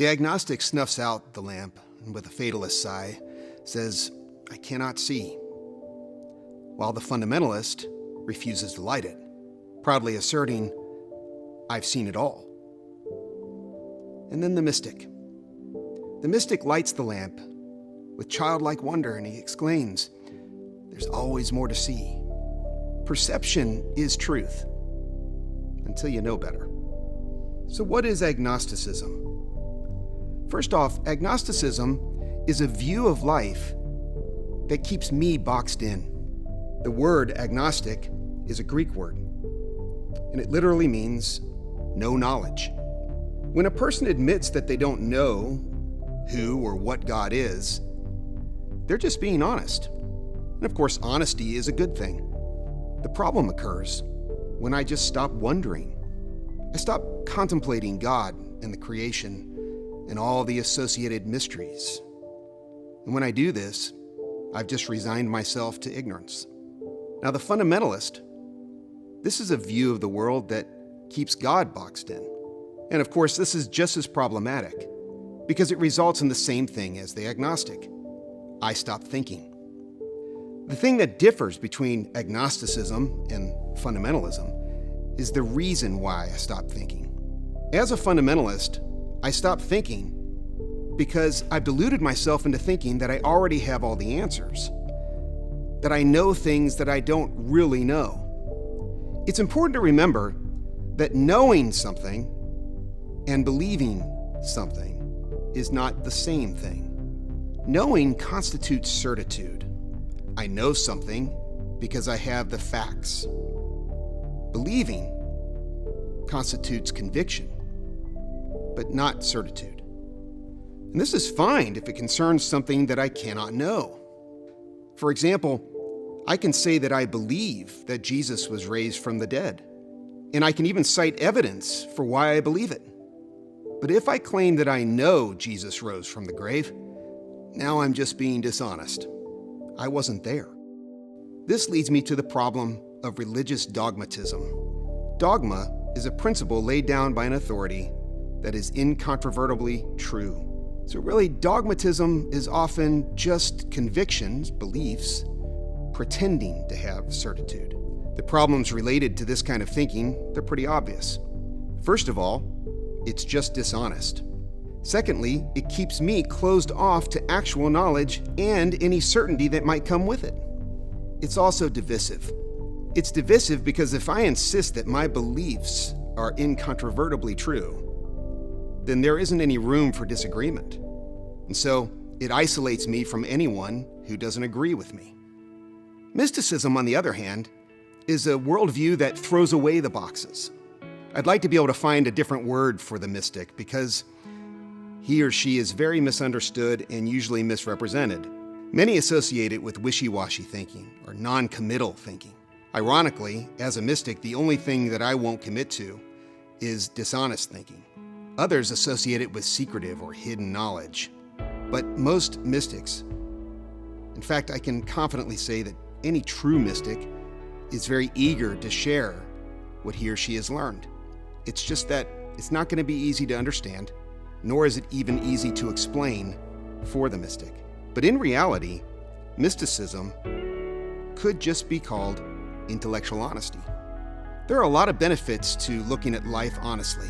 The agnostic snuffs out the lamp and with a fatalist sigh says, "I cannot see," while the fundamentalist refuses to light it, proudly asserting, "I've seen it all." And then the mystic. The mystic lights the lamp with childlike wonder and he exclaims, "There's always more to see." Perception is truth, until you know better. So what is agnosticism? First off, agnosticism is a view of life that keeps me boxed in. The word agnostic is a Greek word, and it literally means no knowledge. When a person admits that they don't know who or what God is, they're just being honest. And of course, honesty is a good thing. The problem occurs when I just stop wondering. I stop contemplating God and the creation and all the associated mysteries. And when I do this, I've just resigned myself to ignorance. Now, the fundamentalist, this is a view of the world that keeps God boxed in. And of course, this is just as problematic because it results in the same thing as the agnostic. I stop thinking. The thing that differs between agnosticism and fundamentalism is the reason why I stop thinking. As a fundamentalist, I stop thinking because I've deluded myself into thinking that I already have all the answers, that I know things that I don't really know. It's important to remember that knowing something and believing something is not the same thing. Knowing constitutes certitude. I know something because I have the facts. Believing constitutes conviction, but not certitude. And this is fine if it concerns something that I cannot know. For example, I can say that I believe that Jesus was raised from the dead, and I can even cite evidence for why I believe it. But if I claim that I know Jesus rose from the grave, now I'm just being dishonest. I wasn't there. This leads me to the problem of religious dogmatism. Dogma is a principle laid down by an authority that is incontrovertibly true. So really, dogmatism is often just convictions, beliefs, pretending to have certitude. The problems related to this kind of thinking, they're pretty obvious. First of all, it's just dishonest. Secondly, it keeps me closed off to actual knowledge and any certainty that might come with it. It's also divisive. It's divisive because if I insist that my beliefs are incontrovertibly true, then there isn't any room for disagreement. And so it isolates me from anyone who doesn't agree with me. Mysticism, on the other hand, is a worldview that throws away the boxes. I'd like to be able to find a different word for the mystic because he or she is very misunderstood and usually misrepresented. Many associate it with wishy-washy thinking or non-committal thinking. Ironically, as a mystic, the only thing that I won't commit to is dishonest thinking. Others associate it with secretive or hidden knowledge. But most mystics, in fact, I can confidently say that any true mystic is very eager to share what he or she has learned. It's just that it's not going to be easy to understand, nor is it even easy to explain for the mystic. But in reality, mysticism could just be called intellectual honesty. There are a lot of benefits to looking at life honestly.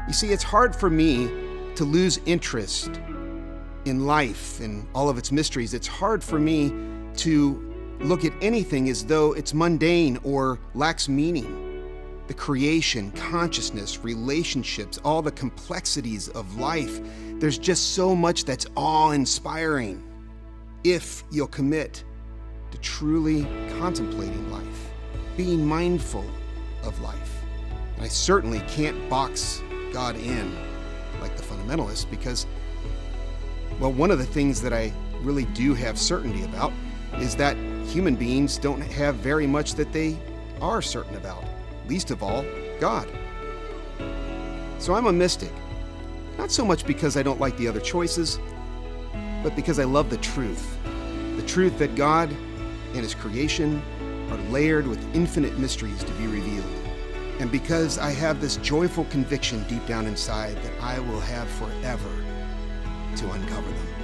You see, it's hard for me to lose interest in life and all of its mysteries. It's hard for me to look at anything as though it's mundane or lacks meaning. The creation, consciousness, relationships, all the complexities of life, there's just so much that's awe-inspiring if you'll commit to truly contemplating life, being mindful of life. And I certainly can't box God in like the fundamentalists because, well, one of the things that I really do have certainty about is that human beings don't have very much that they are certain about, least of all, God. So I'm a mystic, not so much because I don't like the other choices, but because I love the truth that God and His creation are layered with infinite mysteries to be revealed. and because I have this joyful conviction deep down inside that I will have forever to uncover them.